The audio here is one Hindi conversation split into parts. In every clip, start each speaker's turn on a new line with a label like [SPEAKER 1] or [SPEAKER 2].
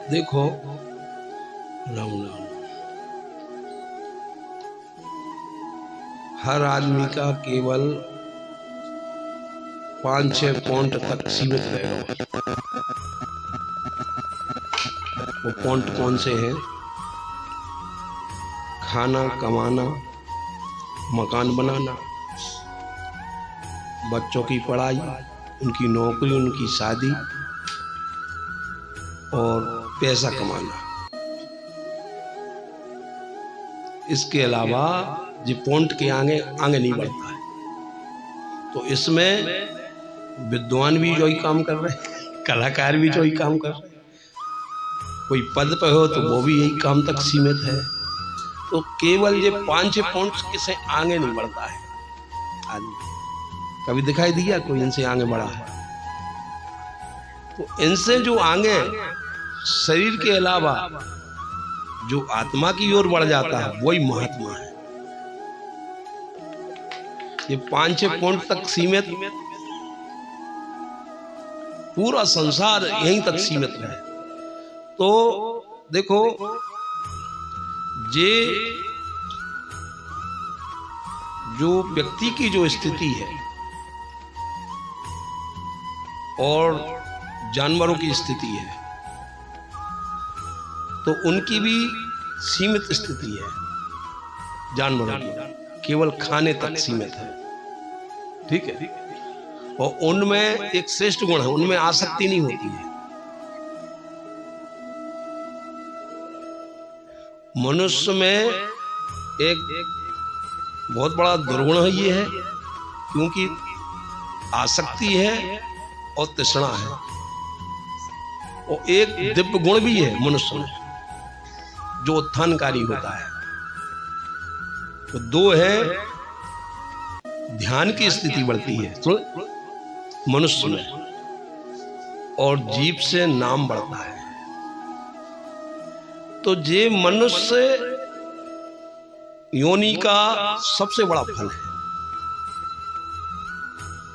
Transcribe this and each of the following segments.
[SPEAKER 1] देखो, राम राम, हर आदमी का केवल 5-6 पॉइंट तक सीमित रहेगा। वो पॉइंट कौन से हैं? खाना, कमाना, मकान बनाना, बच्चों की पढ़ाई, उनकी नौकरी, उनकी शादी और पैसा कमाना। इसके अलावा जो पॉइंट के आगे आगे नहीं बढ़ता है। तो इसमें विद्वान भी जो ही काम कर रहे हैं, कलाकार भी जो ही काम कर रहे हैं, कोई पद पे हो तो वो भी यही काम तक सीमित है। तो केवल ये 5-6 पॉइंट्स किसे आगे नहीं बढ़ता है आदमी। कभी दिखाई दिया कोई इनसे आगे बढ़ा है? तो इनसे जो आगे शरीर के अलावा जो आत्मा की ओर बढ़ जाता है वही महात्मा है। ये 5-6 पॉइंट तक सीमित, पूरा संसार यहीं तक सीमित है। तो देखो, ये जो व्यक्ति की जो स्थिति है और जानवरों की स्थिति है, तो उनकी भी सीमित स्थिति है। जानवरों की केवल खाने तक सीमित है, ठीक है। और उनमें एक श्रेष्ठ गुण है, उनमें आसक्ति नहीं होती है। मनुष्य में एक बहुत बड़ा दुर्गुण ये है, क्योंकि आसक्ति है और तृष्णा है। और एक दिव्य गुण भी है मनुष्य में जो उत्थानकारी होता है। तो दो है, ध्यान की स्थिति बढ़ती है तो मनुष्य में, और जीव से नाम बढ़ता है। तो ये मनुष्य योनि का सबसे बड़ा फल है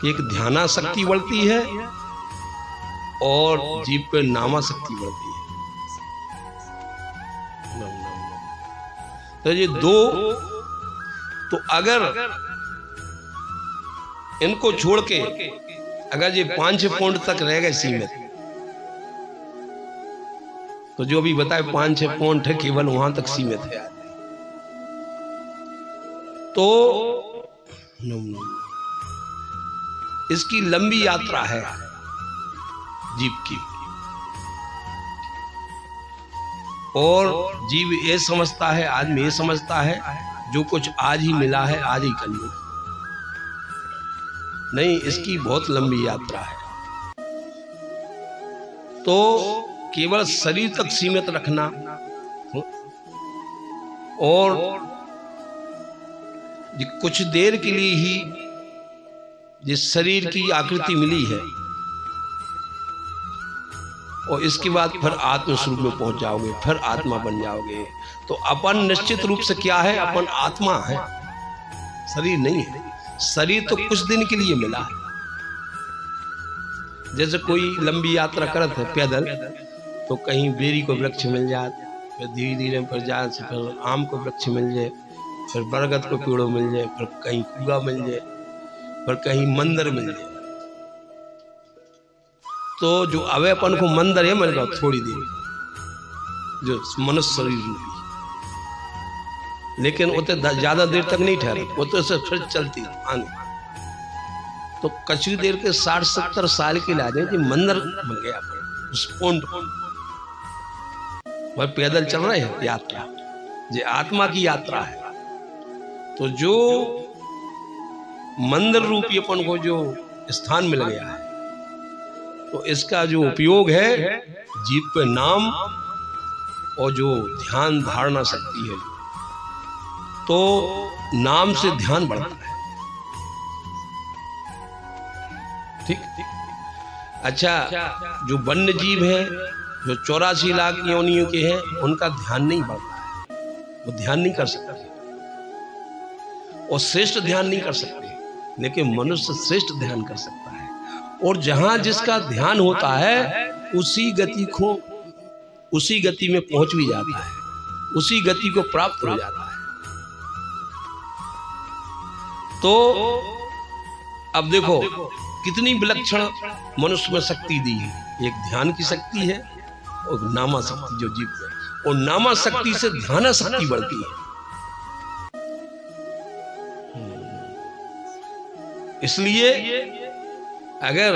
[SPEAKER 1] कि एक ध्यानाशक्ति बढ़ती है और जीव पे नामाशक्ति बढ़ती है। तो ये दो, तो अगर इनको छोड़ के अगर ये 5-6 पॉइंट तक रह गए सीमित, तो जो भी बताए 5-6 पॉइंट है केवल वहां तक सीमित है। तो इसकी लंबी यात्रा है जीव की, और जीव ये समझता है, आदमी ये समझता है जो कुछ आज ही मिला है आज ही कर लूं। नहीं, इसकी बहुत लंबी यात्रा है। तो केवल शरीर तक सीमित रखना और कुछ देर के लिए ही जिस शरीर की आकृति मिली है, और इसके बाद फिर आत्म स्वरूप में पहुंच जाओगे, फिर आत्मा बन जाओगे। तो अपन निश्चित रूप से क्या है? अपन आत्मा है, शरीर नहीं है। शरीर तो कुछ दिन के लिए मिला है। जैसे कोई लंबी यात्रा करते है पैदल, तो कहीं बेरी को वृक्ष मिल जाए, फिर धीरे धीरे फिर जाए, फिर आम को वृक्ष मिल जाए, फिर बरगद को पेड़ों मिल जाए, फिर कहीं कुआ मिल जाए, फिर कहीं मंदिर मिल जाए। तो जो अवयपन को मंदिर है मिल गया थोड़ी देर, जो मनुष्य शरीर में, लेकिन वो तो ज्यादा देर तक नहीं ठहरे, वो तो से फिर चलती आगे। तो कुछ देर के 60-70 साल के लादे कि मंदिर बन गया उस पॉइंट, वह पैदल चल रहे हैं यात्रा, ये आत्मा की यात्रा है। तो जो मंदिर रूपी अपन को जो स्थान मिल गया है, तो इसका जो उपयोग है जीव पे नाम और जो ध्यान धारणा शक्ति है, तो नाम से ध्यान बढ़ता है। ठीक। अच्छा, जो वन्य जीव है, जो 84 लाख योनियों के हैं, उनका ध्यान नहीं बढ़ता है, वो ध्यान नहीं कर सकते और श्रेष्ठ ध्यान नहीं कर सकते। लेकिन मनुष्य श्रेष्ठ ध्यान कर सकता है, और जहां जिसका ध्यान होता है उसी गति को उसी गति में पहुंच भी जाता है, उसी गति को प्राप्त हो जाता है। तो अब देखो कितनी विलक्षण मनुष्य में शक्ति दी है। एक ध्यान की शक्ति है और नामा शक्ति जो जीव है, और नामा शक्ति से ध्यान शक्ति बढ़ती है। इसलिए अगर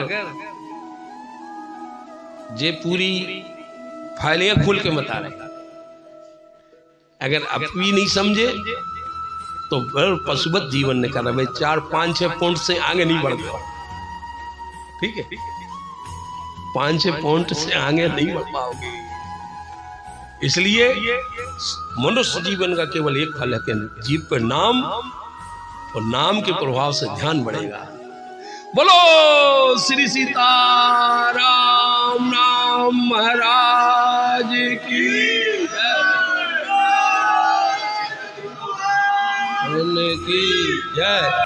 [SPEAKER 1] जे पूरी फाइलें खोल के बता रहे, अगर अब भी नहीं समझे तो पशुवत जीवन ने करा भाई 4, 5, 6 पॉइंट से आगे नहीं बढ़ गया। ठीक है, 5, 6 पॉइंट से आगे नहीं बढ़ पाओगे। इसलिए मनुष्य जीवन का केवल एक फल है कि जीव पर नाम और नाम के प्रभाव से ध्यान बढ़ेगा। बोलो श्री सीताराम राम महाराज की जय।